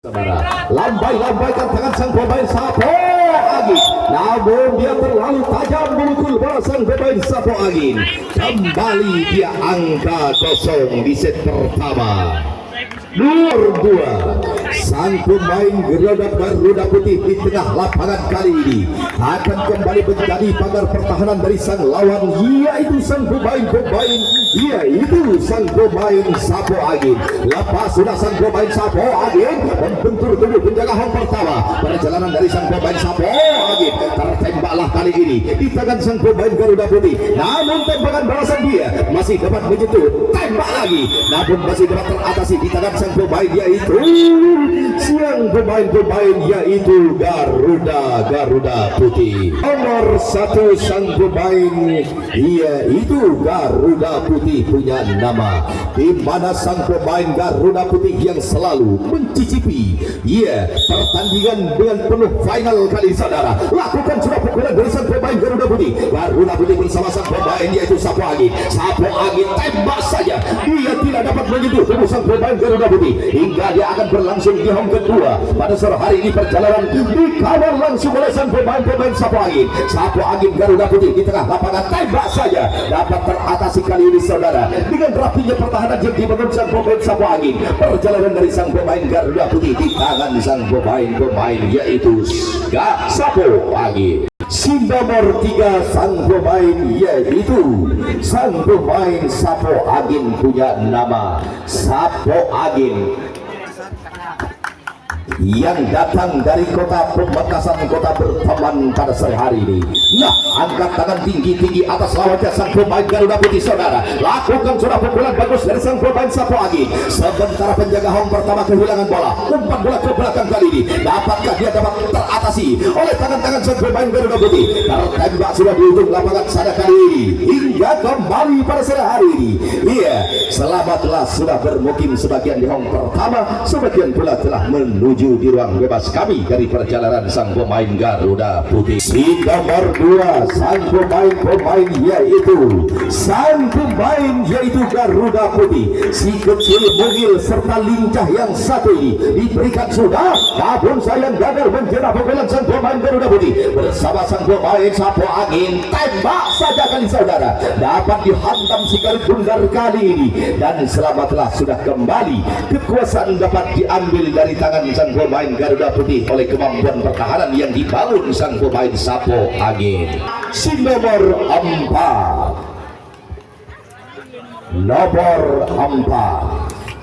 Saudara, lambai-lambaikan tangan sang pemain Sapo Agin, namun dia terlalu tajam memukul bola sang pemain Sapo Agin. Kembali dia angka kosong di set pertama. Nomor 2, sang pemain Garuda Putih di tengah lapangan kali ini akan kembali menjadi pagar pertahanan dari sang lawan, yaitu sang pemain Sapo Agin. Lepas sudah sang pemain Sapo Agin membentur tubuh penjaga hang pertama, perjalanan dari sang pemain Sapo Agin tertembaklah kali ini di tangan sang pemain Garuda Putih. Namun tembakan balasan dia masih dapat menyentuh, tembak lagi, namun masih dapat teratasi di tangan sang pemain yaitu Garuda Putih. Nomor 1 sang pemain yaitu Garuda Putih punya nama, di mana sang pemain Garuda Putih yang selalu mencicipi pertandingan dengan penuh final kali saudara. Lakukan sudah pukulan dari sang pemain Garuda Putih bersama sang pemain yaitu Sapo Agin. Sapo Agin tembak saja, dia tidak dapat menyentuh tubuh sang pemain Garuda Putih hingga dia akan berlangsung di round kedua. Pada sore hari ini perjalanan dikawal langsung oleh sang pemain Sapo Agin. Sapo Agin Garuda Putih di tengah lapangan tembak saja dapat teratasi kali ini saudara dengan rapinya pertahanan yang dibangun sang pemain Sapo Agin. Perjalanan dari sang pemain Garuda Putih di tangan sang pemain yaitu Sapo Agin. Si nomor 3 sang pemain yaitu Sapo Agin punya nama Sapo Agin yang datang dari kota Pemekasan, kota Berteman pada sore hari ini. Nah, angkat tangan tinggi-tinggi atas lawannya sang pemain Garuda Putih saudara. Lakukan sudah pukulan bagus dari sang pemain Sapo Agin. Sementara penjaga home pertama kehilangan bola, umpan bola ke belakang kali ini. Dapatkah dia dapat teratasi oleh tangan-tangan sang pemain Garuda Putih? Tertembak sudah di ujung lapangan sana kali ini hingga kembali pada sore hari ini. Selamatlah sudah bermukim sebagian di home pertama, sebagian pula telah menuju di ruang bebas kami dari perjalanan sang pemain Garuda Putih. Si nomor 2 sang pemain yaitu Garuda Putih. Si kecil mungil serta lincah yang satu ini diberikan sudah, namun sayang gagal menjadi pukulan sang pemain Garuda Putih bersama sang pemain Sapo Agin. Tembak saja kali saudara, dapat dihantam si garis bundar kali ini, dan selamatlah sudah kembali kekuasaan dapat diambil dari tangan sang pemain Garuda Putih oleh kemampuan pertahanan yang dibangun sang pemain Sapo Agin. Si nomor 4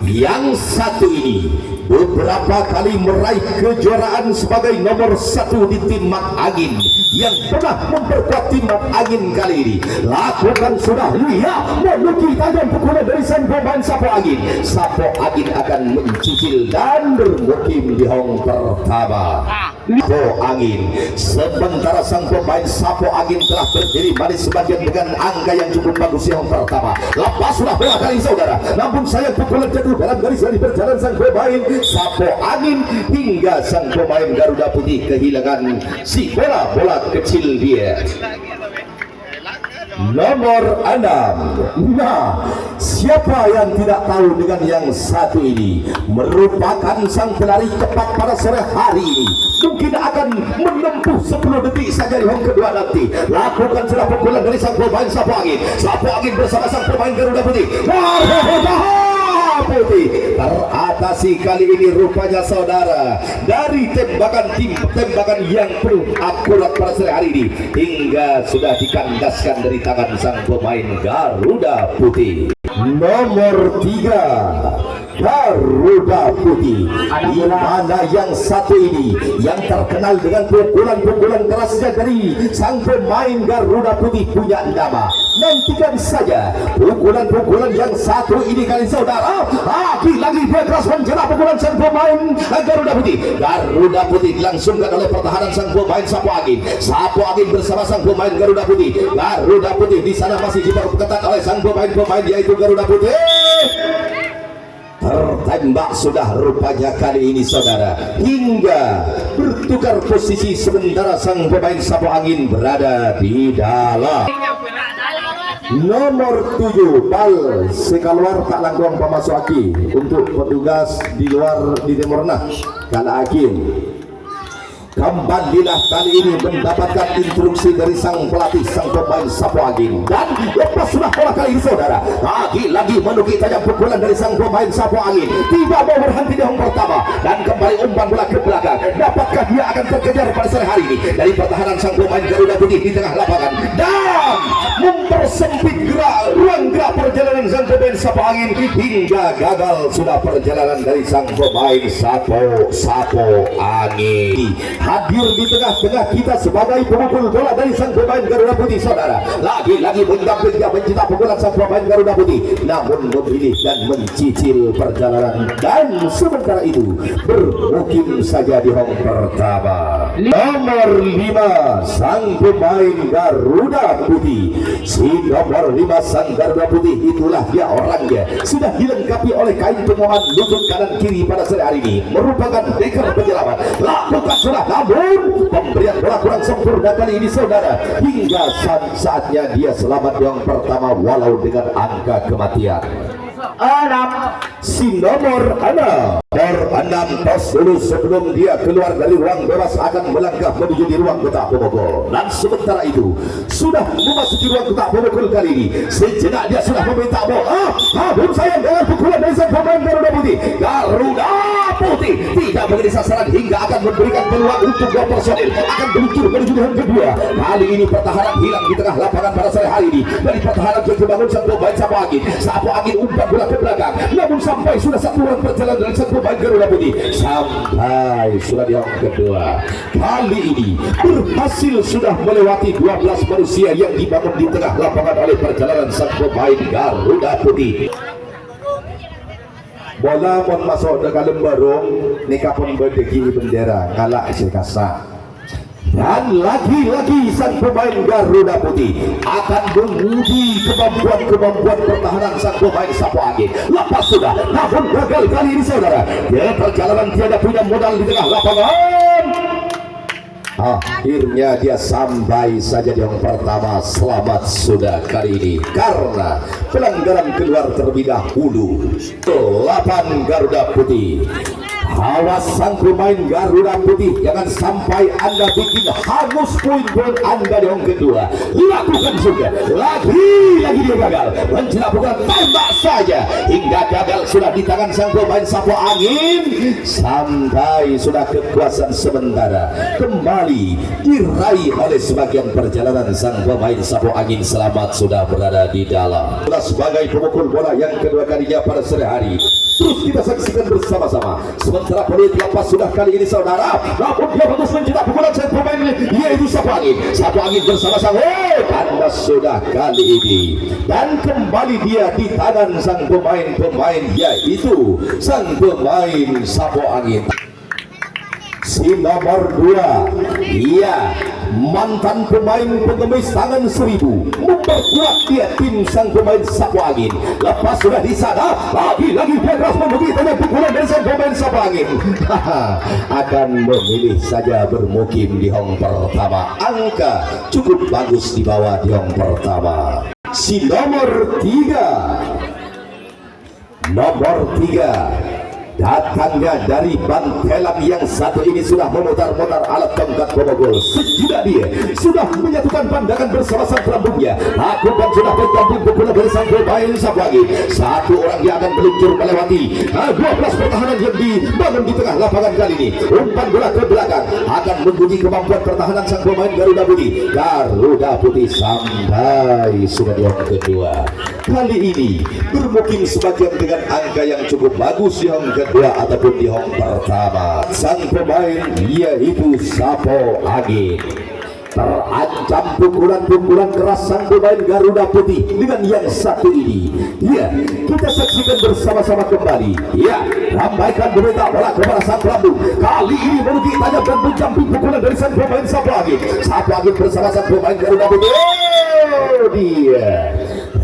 yang satu ini beberapa kali meraih kejuaraan sebagai nomor 1 di tim Mat Agin, yang pernah memperkuat tim Mat Agin kali ini. Lakukan sudah menuju tajam pukulan dari sang pemain Sapo Agin. Sapo Agin akan mencicil dan bermukim di hong pertama. Sapo Agin. Sementara sang pemain Sapo Agin telah berdiri manis sebagian dengan angka yang cukup bagus di hong pertama. Lepas sudah bola kali saudara, namun sayang pukulan jatuh dalam garis dari perjalanan sang pemain Sapo Agin hingga sang pemain Garuda Putih kehilangan si bola kecil dia. Nomor 6. Nah, siapa yang tidak tahu dengan yang satu ini? Merupakan sang pelari cepat pada sore hari ini. Mungkin akan menempuh 10 detik saja di hong kedua nanti. Lakukan sudah pukulan dari sang pemain Sapo Agin. Sapo Agin bersama sang pemain Garuda Putih. Putih teratasi kali ini rupanya saudara dari tembakan yang penuh akurat pada sore hari ini hingga sudah dikandaskan dari tangan sang pemain Garuda Putih. Nomor 3 Garuda Putih, di mana yang satu ini yang terkenal dengan pukulan-pukulan kerasnya dari sang pemain Garuda Putih punya nama. Nantikan saja pukulan-pukulan yang satu ini kali saudara. Lagi dia keras menjerat pukulan sang pemain Garuda Putih. Garuda Putih dilangsungkan oleh pertahanan sang pemain Sapo Agin. Sapo Agin bersama sang pemain Garuda Putih. Garuda Putih di sana masih diperketat oleh sang pemain yaitu Garuda Putih. Tertembak sudah rupanya kali ini saudara, hingga bertukar posisi sementara sang pemain Sapo Agin berada di dalam. Nomor 7 bal sekaluar tak langgang pemasuk aki untuk petugas di luar di Timur Tengah. Kalagin kembalilah kali ini mendapatkan instruksi dari sang pelatih, sang pemain Sapu Angin, dan lepas sudah pola kali ini saudara, lagi menukik tajam pukulan dari sang pemain Sapu Angin, tidak mau berhenti di hong pertama dan kembali umpan bola ke belakang. Dapatkah dia akan terkejar pada sore hari ini dari pertahanan sang pemain Garuda Putih di tengah lapangan dan mempersempit ruang gerak perjalanan sang pemain Sapu Angin hingga gagal sudah perjalanan dari sang pemain Sapu Angin. Hadir di tengah-tengah kita sebagai pemukul bola dari sang pemain Garuda Putih saudara, lagi-lagi mendamping dia mencetak pukulan sang pemain Garuda Putih, namun memilih dan mencicil perjalanan, dan sementara itu bermukim saja di hong pertama. Nomor 5 sang pemain Garuda Putih, si nomor 5 sang Garuda Putih itulah dia orangnya, sudah dilengkapi oleh kain pengaman lutut kanan kiri pada sore hari ini, merupakan deker penyelamat. Lakukan sudah, namun pemberian bola kurang sempurna kali ini saudara, hingga saatnya dia selamat yang pertama walau dengan angka kematian. Si nomor 6 tos dulu sebelum dia keluar dari ruang bebas akan melangkah menuju di ruang kotak pemukul, dan sementara itu sudah memasuki ruang kotak pemukul kali ini. Sejenak dia sudah meminta bola, namun sayang dengan pukulan dari sang pemain Garuda Putih. Garuda Putih tidak menjadi sasaran hingga akan memberikan peluang untuk dua personil akan meluncur menuju di hang kedua. Kali ini pertahanan hilang di tengah lapangan pada sore hari ini dari pertahanan yang dibangun sang pemain Sapu Angin. Sapu Angin umpan bola ke belakang, namun sampai sudah satu orang perjalanan dari sang pemain Garuda Putih, sampai sudah di hang kedua. Kali ini berhasil sudah melewati 12 manusia yang dibangun di tengah lapangan oleh perjalanan sang pemain Garuda Putih. Bola pun masuk ke lembarung, nikah pun berdegi bendera kalah sekasa. Dan lagi-lagi sang pemain Garuda Putih akan menguji kemampuan pertahanan sang pemain Sapu Angin. Lepas sudah, namun gagal kali ini saudara. Dia perjalanan tiada punya modal di tengah lapangan. Akhirnya dia sampai saja di yang pertama. Selamat sudah kali ini karena pelanggaran keluar terlebih dahulu. 8 Garuda Putih. Awas sang pemain Garuda Putih, jangan sampai Anda bikin hangus poin-poin Anda di hong kedua. Lakukan juga, lagi dia gagal mencetak pukulan tembak saja hingga gagal sudah di tangan sang pemain Sapu Angin, sampai sudah kekuasaan sementara kembali diraih oleh sebagian perjalanan sang pemain Sapu Angin. Selamat sudah berada di dalam. Sebagai pemukul bola yang kedua kalinya pada sore hari, terus kita saksikan bersama-sama. Sementara peluit lepas sudah kali ini saudara, namun dia bagus mencetak pukulan sang pemain yaitu Sapu Angin. Sapu Angin bersama-sama tanda sudah kali ini, dan kembali dia di tangan sang pemain yaitu sang pemain Sapu Angin. Si nomor 2, iya, mantan pemain pengemis tangan 1000, memperkuat dia tim sang pemain Sapu Angin. Lepas sudah di sana, lagi-lagi dia keras membegitu pukulan dari sang pemain Sapu Angin. Akan memilih saja bermukim di hong pertama. Angka cukup bagus di bawah di hong pertama. Si nomor 3, datangnya dari Bantelan yang satu ini sudah memutar-mutar alat tongkat pemukul. Sejenak dia sudah menyatukan pandangan bersama sang pelambungnya. Lakukan sudah bergabung pukulan dari sang pemain Sapu Angin. Satu orang yang akan meluncur melewati 12 pertahanan yang dibangun di tengah lapangan kali ini. Umpan bola ke belakang akan menguji kemampuan pertahanan sang pemain Garuda Putih. Garuda Putih sampai sudah di hong kedua. Kali ini bermukim sebagian dengan angka yang cukup bagus di hong kedua ataupun di hong pertama. Sang pemain yaitu Sapu Angin. Terancam pukulan-pukulan keras sang pemain Garuda Putih dengan yang satu ini. Ya, kita saksikan bersama-sama kembali. Ya, ramaikan meminta bola kepada sang pelambung. Kali ini menukik tajam dan menjamping pukulan dari sang pemain Sapu Angin. Sapu Angin bersama sang pemain Garuda Putih. Dia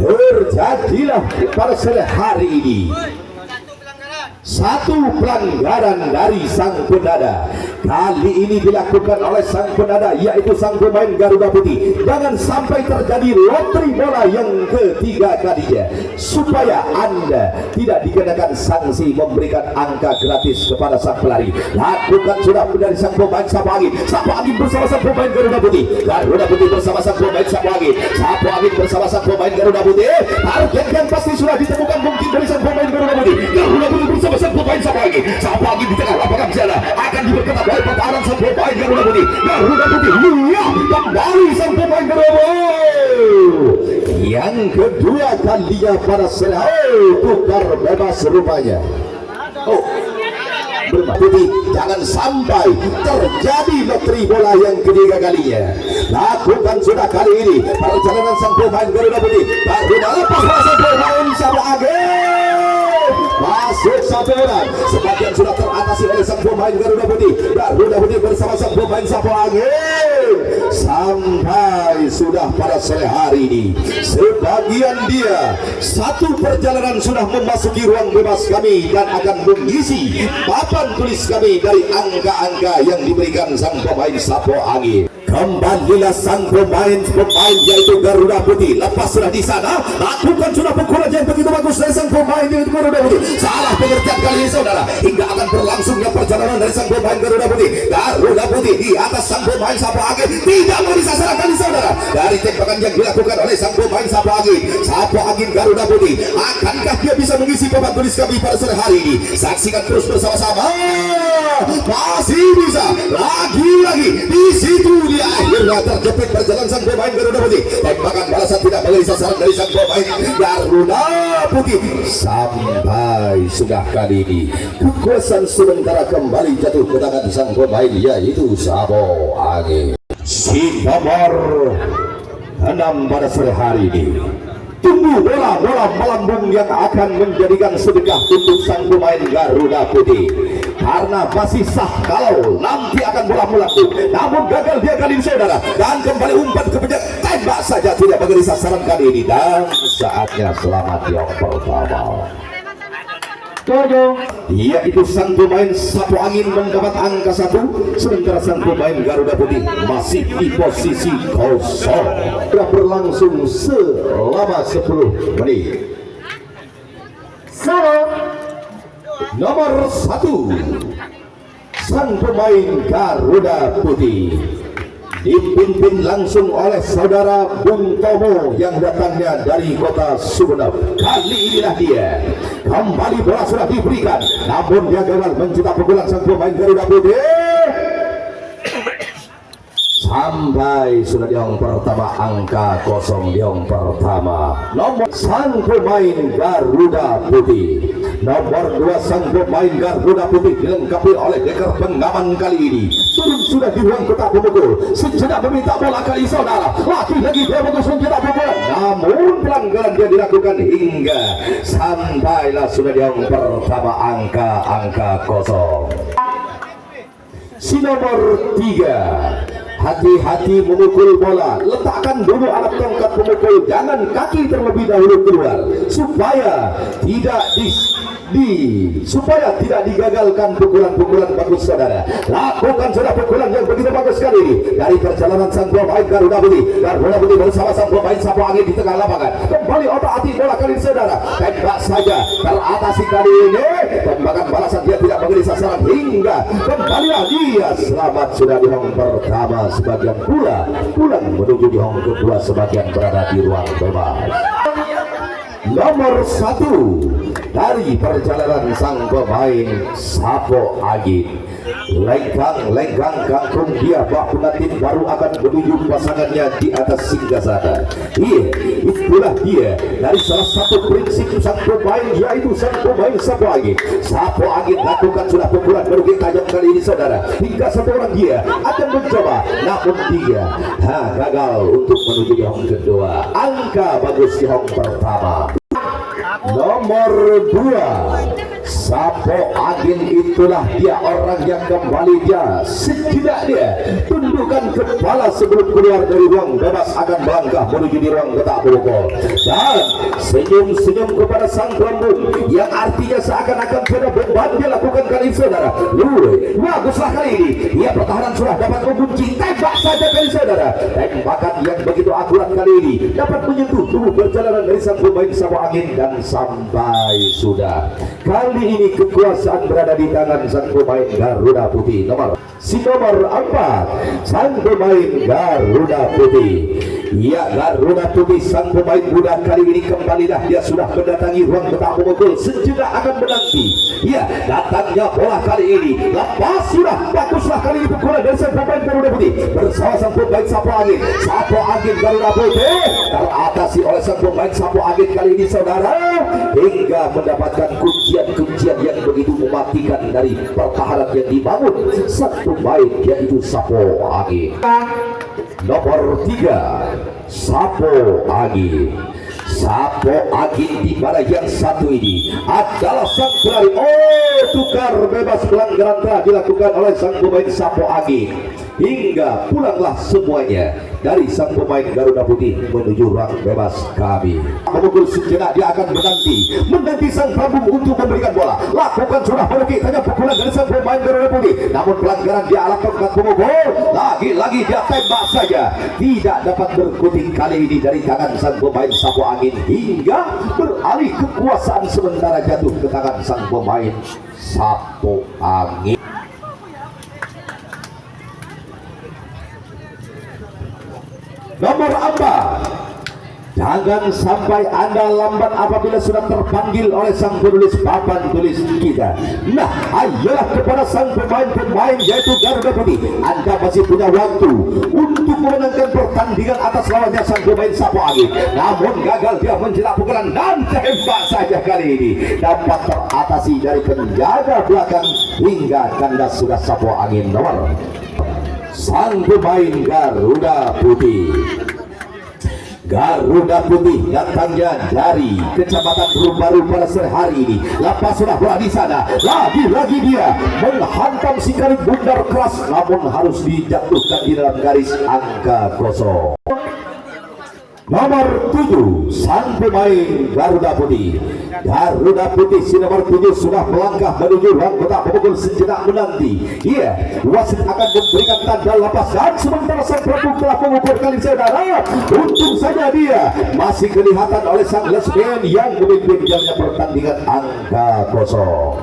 terjadilah pada sore hari ini. Satu pelanggaran dari sang penada. Kali ini dilakukan oleh sang penada, yaitu sang pemain Garuda Putih. Jangan sampai terjadi loteri bola yang ketiga kalinya, supaya Anda tidak dikenakan sanksi memberikan angka gratis kepada sang pelari. Lakukan sudah dari sang pemain Sapu Angin. Sapu Angin bersama sang pemain Garuda Putih. Garuda Putih bersama sang pemain Sapu Angin. Sapu Angin bersama sang pemain Garuda Putih. Target yang pasti sudah ditemukan mungkin dari sang pemain Garuda Putih. Garuda Putih bersama sang pemain Sapu Angin. Sapu Angin di tengah lapangan sana akan diperketat oleh pertahanan sang pemain Garuda Putih. Garuda Putih, iya, kembali sang pemain Garuda Putih. Yang kedua kalinya pada tukar bebas rupanya. Putih, jangan sampai terjadi loteri bola yang ketiga kalinya. Lakukan sudah kali ini perjalanan sang pemain Garuda Putih. Garuda lepas sang pemain Sapu Angin. Masuk satu orang. Sebagian sudah teratasi oleh sang pemain Garuda Putih. Garuda Putih bersama sang pemain Sapu Angin. Sampai sudah pada sore hari ini, sebagian dia satu perjalanan sudah memasuki ruang bebas kami dan akan mengisi papan tulis kami dari angka-angka yang diberikan sang pemain Sapu Angin. Kembalilah sang pemain yaitu Garuda Putih. Lepas sudah di sana, lakukan sudah pukulan yang begitu bagus dari sang pemain yaitu Garuda Putih. Salah pengertian kali ini saudara, hingga akan berlangsungnya perjalanan dari sang pemain Garuda Putih. Garuda Putih di atas sang pemain Sapu Angin tidak mau disasaran kali saudara. Dari tembakan yang dilakukan oleh sang pemain Sapu Angin, Sapu Angin Garuda Putih, akankah dia bisa mengisi papan tulis kami pada sore hari ini? Saksikan terus bersama-sama. Masih bisa lagi-lagi di situ dia. Akhirnya terjepit perjalanan sang pemain Garuda Putih. Tembakan balasan tidak menjadi sasaran dari sang pemain Garuda Putih. Sampai sudah kali ini kekuasaan sementara kembali jatuh ke tangan sang pemain yaitu Sapu Angin. Si nomor 6 pada sore hari ini. Tunggu bola-bola melambung yang akan menjadikan sedekah untuk sang pemain Garuda Putih. Karena masih sah kalau nanti akan bola melambung. Namun gagal dia kali ini saudara. Dan kembali umpan ke penjara. Tembak saja tidak menjadi sasaran kali ini. Dan saatnya selamat yang pertama. Yaitu sang pemain Sapu Angin mendapat angka 1, sementara sang pemain Garuda Putih masih di posisi kosong. Sudah berlangsung selama 10 menit. Nomor 1, sang pemain Garuda Putih dipimpin langsung oleh saudara Bung Tomo yang datangnya dari kota Sumeneb. Kali inilah dia. Kembali bola sudah diberikan, namun dia gagal mencetak pukulan sang pemain Garuda Putih. Sampai sudah di yang pertama, angka 0 di yang pertama. Nomor sang pemain Garuda Putih. Nomor 2 sang pemain Garuda Putih dilengkapi oleh deker pengaman kali ini. Turun sudah di ruang kotak pemukul. Sejenak meminta bola kali saudara. Lagi-lagi dia bagus mencetak pukulan. Namun pelanggaran dia dilakukan hingga sampailah sudah di yang pertama, angka 0. Si nomor 3. Hati-hati memukul bola. Letakkan dulu alat tongkat pemukul, jangan kaki terlebih dahulu keluar, supaya tidak digagalkan pukulan-pukulan bagus saudara. Lakukan sudah pukulan yang begitu bagus sekali ini dari perjalanan sang pemain Garuda Putih. Garuda Putih bersama sang pemain Sapu Angin di tengah lapangan. Kembali otak-atik bola kali ini saudara. Tembak saja teratasi kali ini. Tembakan balasan dia tidak menjadi sasaran hingga kembalilah dia. Selamat sudah di hong pertama. Sebagian pula pulang menuju di hong kedua, sebagian berada di ruang bebas. Nomor 1 dari perjalanan sang pemain Sapu Angin, lenggang kangkung dia, bak pengantin baru akan menuju pasangannya di atas singgasana. Itulah dia dari salah satu prinsip sang pemain yaitu sang pemain Sapu Angin. Sapu Angin lakukan sudah pukulan berukit tajam kali ini saudara, hingga satu orang dia akan mencoba, namun dia gagal untuk menuju di hong kedua. Angka bagus di hong pertama. Nomor 2 Sapo Angin itulah dia orang yang kembali dia sejenak dia tundukkan kepala sebelum keluar dari ruang bebas akan melangkah menuju di ruang kotak pokok dan senyum-senyum kepada sang pelambung yang artinya seakan-akan sudah beban dia lakukan kali ini saudara. Baguslah kali ini dia pertahanan sudah dapat mengunci, tembak saja kali saudara. Tembakan yang begitu akurat kali ini dapat menyentuh tubuh perjalanan dari sang pemain Sapo Angin dan sampai sudah. Kali ini kekuasaan berada di tangan sang pemain Garuda Putih nomor 4, sang pemain Garuda Putih. Ya, Garuda Putih sang pemain muda kali ini kembalilah dia sudah mendatangi ruang kotak pemukul sejenak akan menanti. Ya, datangnya bola kali ini lepas sudah baguslah kali ini pukulan dari sang pemain Garuda Putih bersama sang pemain Sapo Angin. Sapo Angin Garuda Putih teratasi oleh sang pemain Sapo Angin kali ini saudara hingga mendapatkan kuncian yang begitu mematikan dari pertahanan yang dibangun sang pemain yaitu Sapo Angin. Nomor 3, Sapo Angin. Sapo Angin di mana yang satu ini adalah sang pelari. Tukar bebas pelanggaran telah dilakukan oleh sang pemain Sapo Angin hingga pulanglah semuanya dari sang pemain Garuda Putih menuju ruang bebas kami. Memukul sejenak dia akan menanti sang pelambung untuk memberikan bola. Lakukan sudah berikut hanya pukulan dari sang pemain Garuda Putih, namun pelanggaran dia lakukan pemukul. Lagi-lagi dia tembak saja, tidak dapat berkutik kali ini dari tangan sang pemain Sapo Angin hingga beralih kekuasaan sementara jatuh ke tangan sang pemain Sapo Angin. Nomor 4, jangan sampai Anda lambat apabila sudah terpanggil oleh sang penulis papan tulis kita. Nah, ayolah kepada sang pemain-pemain yaitu Garuda Putih. Anda masih punya waktu untuk memenangkan pertandingan atas lawannya sang pemain Sapo Angin. Namun gagal dia menjelak pukulan dan tembak saja kali ini dapat teratasi dari penjaga belakang hingga kandas sudah Sapo Angin nomor sang pemain Garuda Putih. Garuda Putih datangnya dari Kecamatan Rumbaru pada sore hari ini. Lepas sudah bola di sana, lagi-lagi dia menghantam si garis bundar keras, namun harus dijatuhkan di dalam garis angka kosong. Nomor 7, sang pemain Garuda Putih. Garuda Putih si nomor 7 sudah melangkah menuju ruang kotak pemukul sejenak menanti. Iya, wasit akan memberikan tanda lepas dan sementara sang pelambung telah memukul kali saudara. Untung saja dia masih kelihatan oleh sang lesbian yang memimpin jalannya pertandingan angka kosong.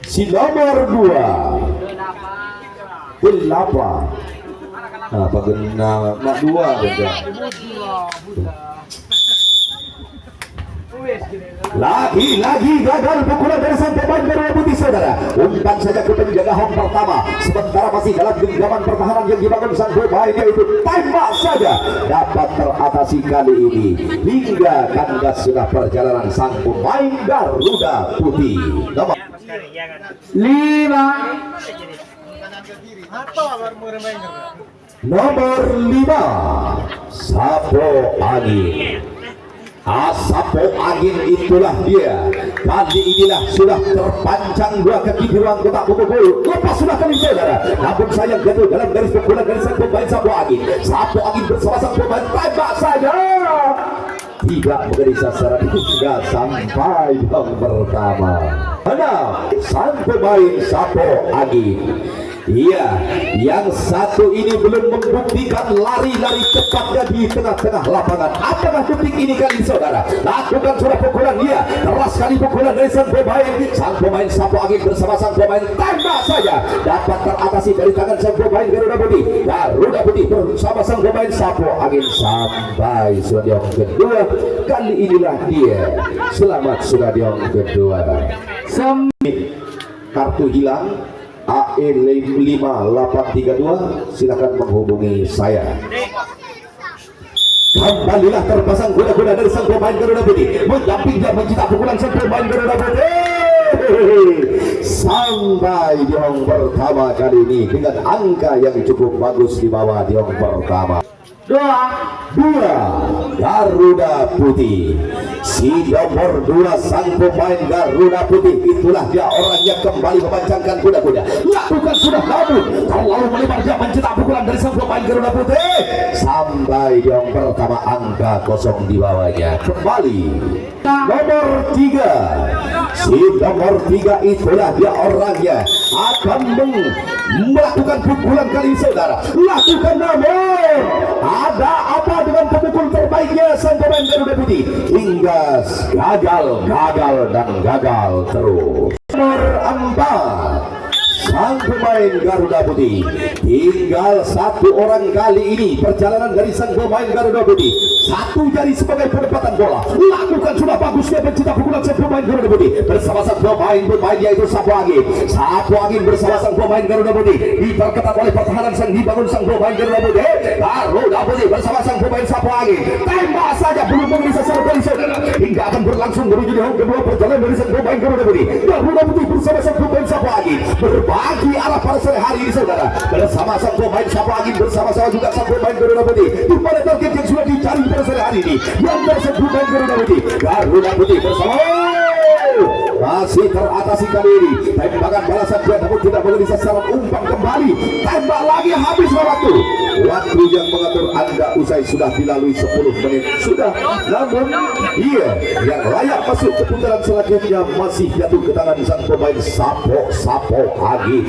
Si nomor 2, 8. Apa kena mak 2 saja. Lagi-lagi gagal pukulan dari sang pemain Garuda Putih saudara. Umpan saja ke penjaga home pertama, sementara masih dalam genggaman pertahanan yang dibangun sang pemain yaitu tembak saja dapat teratasi kali ini hingga kandas sudah perjalanan sang pemain Garuda Putih. Nomor 5, Sapo Angin. Sapo Angin itulah dia. Kali inilah sudah terpancang dua kaki di ruang kotak pemukul. Lepas sudah kali saudara. Namun sayang jatuh dalam garis pukulan dari sang pemain Sapo Angin. Sapo Angin bersama sang pemain tembak saja. Tidak menjadi sasaran hingga sampai yang pertama. Mana sang pemain Sapo Angin. Iya, yang satu ini belum membuktikan lari-lari cepatnya di tengah-tengah lapangan. Apakah detik ini kali saudara? Lakukan sudah pukulan dia. Keras kali pukulan dari sang pemain Sapo Angin bersama sang pemain tembak saja dapat teratasi dari tangan sang pemain Garuda Putih. Garuda Putih bersama sang pemain Sapo Angin sampai sudah di yang kedua. Kali inilah dia selamat sudah di yang kedua. Kartu hilang AE 5832, silakan menghubungi saya. Kembalilah terpasang kuda-kuda dari sang pemain Garuda Putih, mendamping dan mencetak pukulan sang pemain Garuda Putih sampai di yang pertama kali ini dengan angka yang cukup bagus di bawah di yang pertama. dua Garuda Putih. Si nomor 2 sang pemain Garuda Putih, itulah dia orangnya kembali memancangkan kuda-kuda. Lakukan sudah, namun terlalu melebar, dia mencetak pukulan dari sang pemain Garuda Putih sampai di yang pertama, angka kosong di bawahnya. Kembali nomor 3. Si nomor 3 itulah dia orangnya akan melakukan pukulan kali ini, saudara. Lakukan, namun ada apa dengan pemukul terbaiknya sang pemain Garuda Putih? Hingga gagal terus. Nomor 4 sang pemain Garuda Putih, tinggal satu orang kali ini perjalanan dari sang pemain Garuda Putih. Satu jari sebagai penempatan bola. Lakukan sudah bagus, dia mencetak pukulan sang pemain Garuda Putih bersama sang pemain yaitu Sapu Angin. Sapu Angin bersama sang pemain Garuda Putih diperketat oleh pertahanan sang dibangun sang pemain Garuda Putih. Garuda Putih bersama sang pemain Sapu Angin, tembak saja belum mengenai sasaran dari saudara, hingga akan berlangsung menuju di round kedua perjalanan dari sang pemain Garuda Putih. Garuda Putih bersama sang pemain Sapu Angin berbagi arah pada sore hari ini, saudara, bersama sang pemain Sapu Angin bersama-sama juga sang pemain Garuda Putih. Di mana target yang sudah dicari pada sore hari ini yang bersama pemain Garuda Putih. Garuda Putih bersama masih teratasi kali ini. Tembakan balasan dia namun tidak menjadi sasaran, umpan kembali, tembak lagi, habis waktu. Waktu yang mengatur Anda usai sudah dilalui 10 menit sudah. Namun yang layak masuk ke putaran selanjutnya masih jatuh ke tangan sang pemain Sapu Angin.